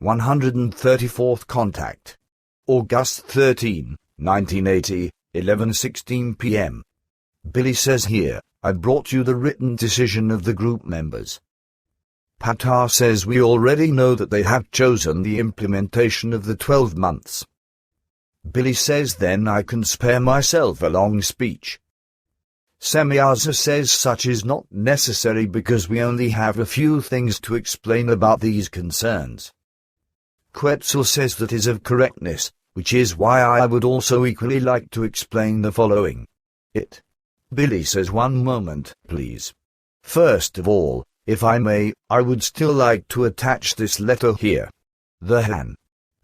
134th Contact. August 13, 1980, 11:16 p.m. Billy says here, I brought you the written decision of the group members. Patar says we already know that they have chosen the implementation of the 12 months. Billy says then I can spare myself a long speech. Semyaza says such is not necessary because we only have a few things to explain about these concerns. Quetzal says that is of correctness, which is why I would also equally like to explain the following. Billy says one moment, please. First of all, if I may, I would still like to attach this letter here. The Han.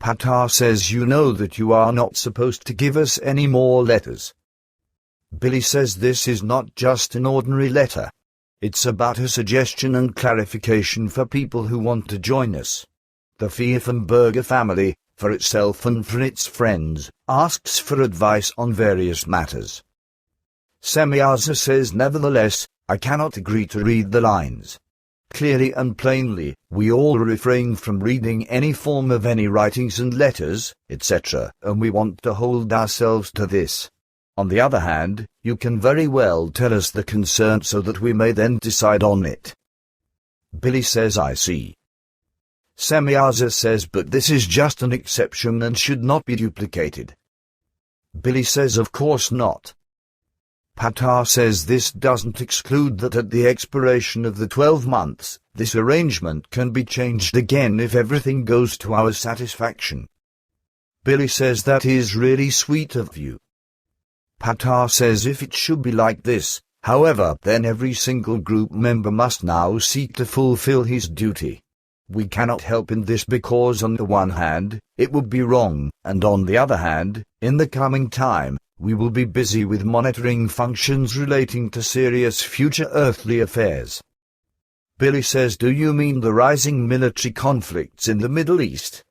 Patar says you know that you are not supposed to give us any more letters. Billy says this is not just an ordinary letter. It's about a suggestion and clarification for people who want to join us. The Fiefenberger family, for itself and for its friends, asks for advice on various matters. Semyaza says nevertheless, I cannot agree to read the lines. Clearly and plainly, we all refrain from reading any form of any writings and letters, etc., and we want to hold ourselves to this. On the other hand, you can very well tell us the concern so that we may then decide on it. Billy says I see. Semyaza says but this is just an exception and should not be duplicated. Billy says of course not. Patar says this doesn't exclude that at the expiration of the 12 months, this arrangement can be changed again if everything goes to our satisfaction. Billy says that is really sweet of you. Patar says if it should be like this, however, then every single group member must now seek to fulfill his duty. We cannot help in this because on the one hand, it would be wrong, and on the other hand, in the coming time, we will be busy with monitoring functions relating to serious future earthly affairs. Billy says do you mean the rising military conflicts in the Middle East?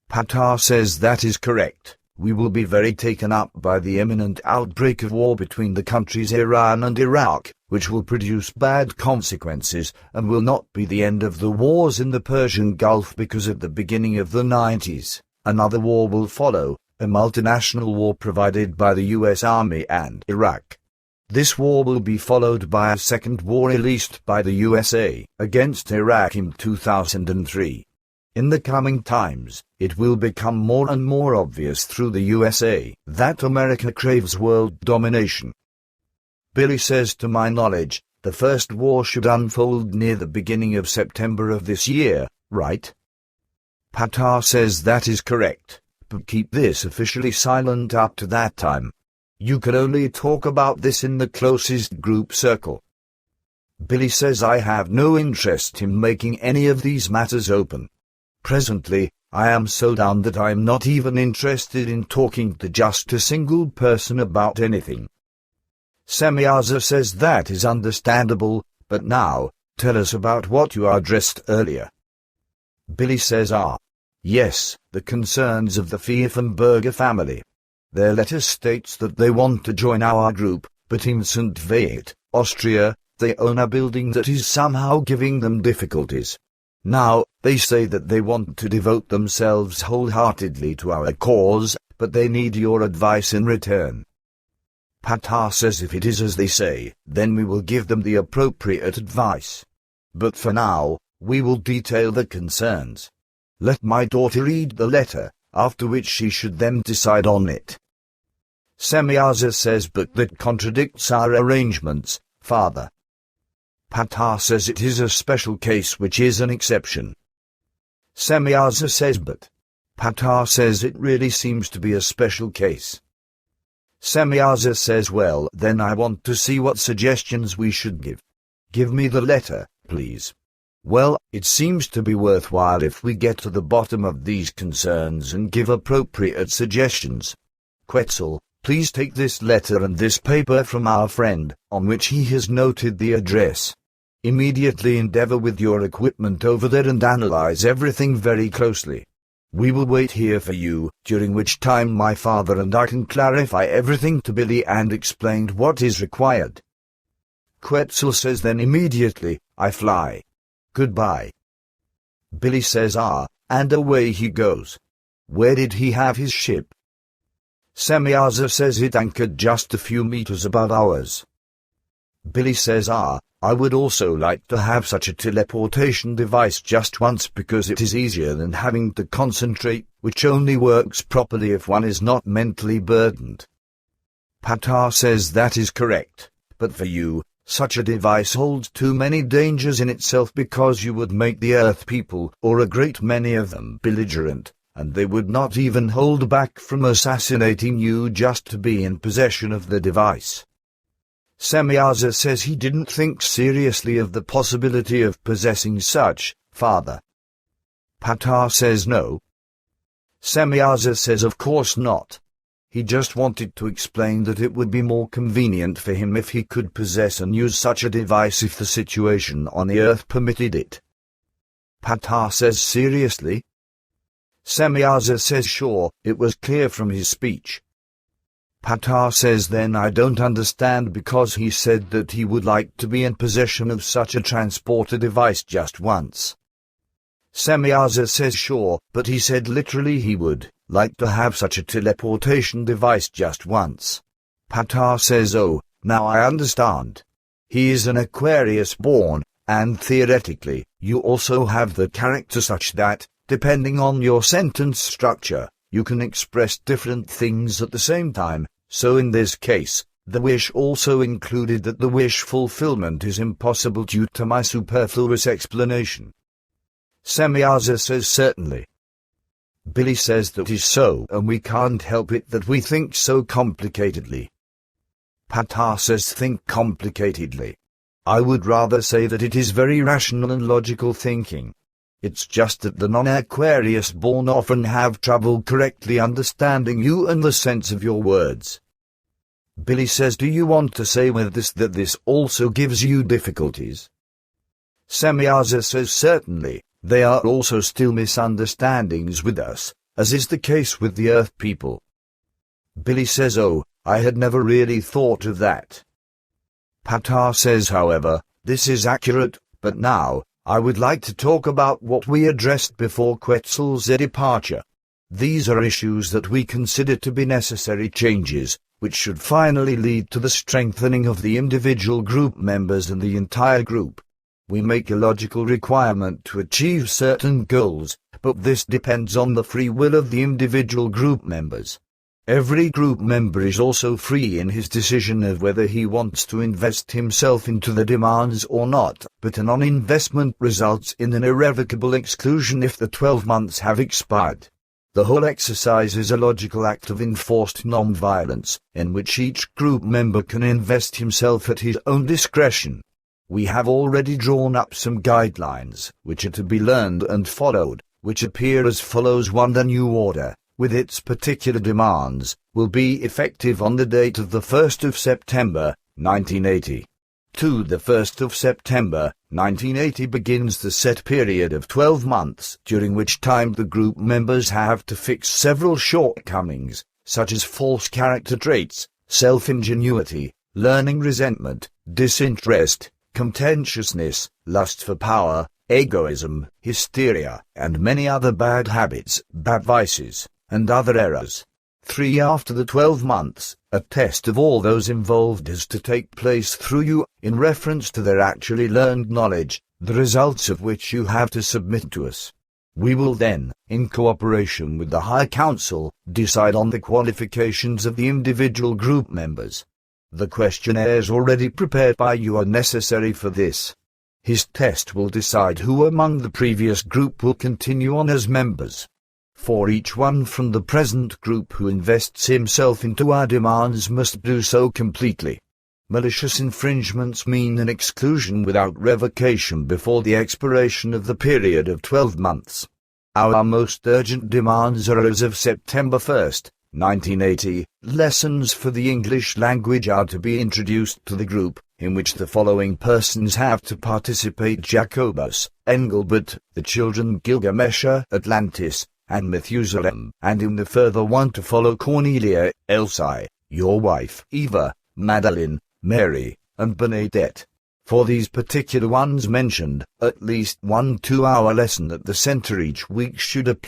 Patar says that is correct. We will be very taken up by the imminent outbreak of war between the countries Iran and Iraq, which will produce bad consequences and will not be the end of the wars in the Persian Gulf because at the beginning of the 90s, another war will follow, a multinational war provided by the U.S. Army and Iraq. This war will be followed by a second war released by the USA against Iraq in 2003. In the coming times, it will become more and more obvious through the USA that America craves world domination. Billy says to my knowledge, the first war should unfold near the beginning of September of this year, right? Patar says that is correct, but keep this officially silent up to that time. You can only talk about this in the closest group circle. Billy says I have no interest in making any of these matters open. Presently, I am so down that I am not even interested in talking to just a single person about anything. Semyaza says that is understandable, but now, tell us about what you addressed earlier. Billy says yes, the concerns of the Fiefenberger family. Their letter states that they want to join our group, but in St. Veit, Austria, they own a building that is somehow giving them difficulties. Now, they say that they want to devote themselves wholeheartedly to our cause, but they need your advice in return. Patar says if it is as they say, then we will give them the appropriate advice. But for now, we will detail the concerns. Let my daughter read the letter, after which she should then decide on it. Semyaza says but that contradicts our arrangements, Father. Patar says it is a special case which is an exception. Semyaza says but. Patar says it really seems to be a special case. Semyaza says well then I want to see what suggestions we should give. Give me the letter, please. Well, it seems to be worthwhile if we get to the bottom of these concerns and give appropriate suggestions. Quetzal, please take this letter and this paper from our friend, on which he has noted the address. Immediately endeavor with your equipment over there and analyze everything very closely. We will wait here for you, during which time my father and I can clarify everything to Billy and explain what is required. Quetzal says then immediately, I fly. Goodbye. Billy says and away he goes. Where did he have his ship? Semyaza says it anchored just a few meters above ours. Billy says, I would also like to have such a teleportation device just once because it is easier than having to concentrate, which only works properly if one is not mentally burdened. Patar says that is correct, but for you, such a device holds too many dangers in itself because you would make the Earth people, or a great many of them, belligerent, and they would not even hold back from assassinating you just to be in possession of the device. Semyaza says he didn't think seriously of the possibility of possessing such, Father. Patar says no. Semyaza says of course not. He just wanted to explain that it would be more convenient for him if he could possess and use such a device if the situation on the Earth permitted it. Patar says seriously? Semyaza says sure, it was clear from his speech. Patar says then I don't understand because he said that he would like to be in possession of such a transporter device just once. Semyaza says sure, but he said literally he would like to have such a teleportation device just once. Patar says oh, now I understand. He is an Aquarius born, and theoretically, you also have the character such that, depending on your sentence structure, you can express different things at the same time. So in this case, the wish also included that the wish fulfillment is impossible due to my superfluous explanation. Semyaza says certainly. Billy says that is so, and we can't help it that we think so complicatedly. Patar says think complicatedly. I would rather say that it is very rational and logical thinking. It's just that the non-Aquarius born often have trouble correctly understanding you and the sense of your words. Billy says do you want to say with this that this also gives you difficulties? Semyaza says certainly, they are also still misunderstandings with us, as is the case with the Earth people. Billy says oh, I had never really thought of that. Patar says however, this is accurate, but now, I would like to talk about what we addressed before Quetzal's departure. These are issues that we consider to be necessary changes, which should finally lead to the strengthening of the individual group members and the entire group. We make a logical requirement to achieve certain goals, but this depends on the free will of the individual group members. Every group member is also free in his decision of whether he wants to invest himself into the demands or not, but a non-investment results in an irrevocable exclusion if the 12 months have expired. The whole exercise is a logical act of enforced non-violence, in which each group member can invest himself at his own discretion. We have already drawn up some guidelines, which are to be learned and followed, which appear as follows. 1. The new order, with its particular demands, will be effective on the date of the 1st of September, 1980. 2. The 1st of September, 1980 begins the set period of 12 months, during which time the group members have to fix several shortcomings, such as false character traits, self-ingenuity, learning resentment, disinterest, contentiousness, lust for power, egoism, hysteria, and many other bad habits, bad vices, and other errors. 3. After the 12 months, a test of all those involved is to take place through you, in reference to their actually learned knowledge, the results of which you have to submit to us. We will then, in cooperation with the High Council, decide on the qualifications of the individual group members. The questionnaires already prepared by you are necessary for this. His test will decide who among the previous group will continue on as members. For each one from the present group who invests himself into our demands must do so completely. Malicious infringements mean an exclusion without revocation before the expiration of the period of 12 months. Our most urgent demands are as of September 1st, 1980. Lessons for the English language are to be introduced to the group, in which the following persons have to participate: Jacobus, Engelbert, the children Gilgamesha, Atlantis, and Methuselah, and in the further one to follow Cornelia, Elsie, your wife, Eva, Madeline, Mary, and Bernadette. For these particular ones mentioned, at least one 2-hour lesson at the center each week should apply.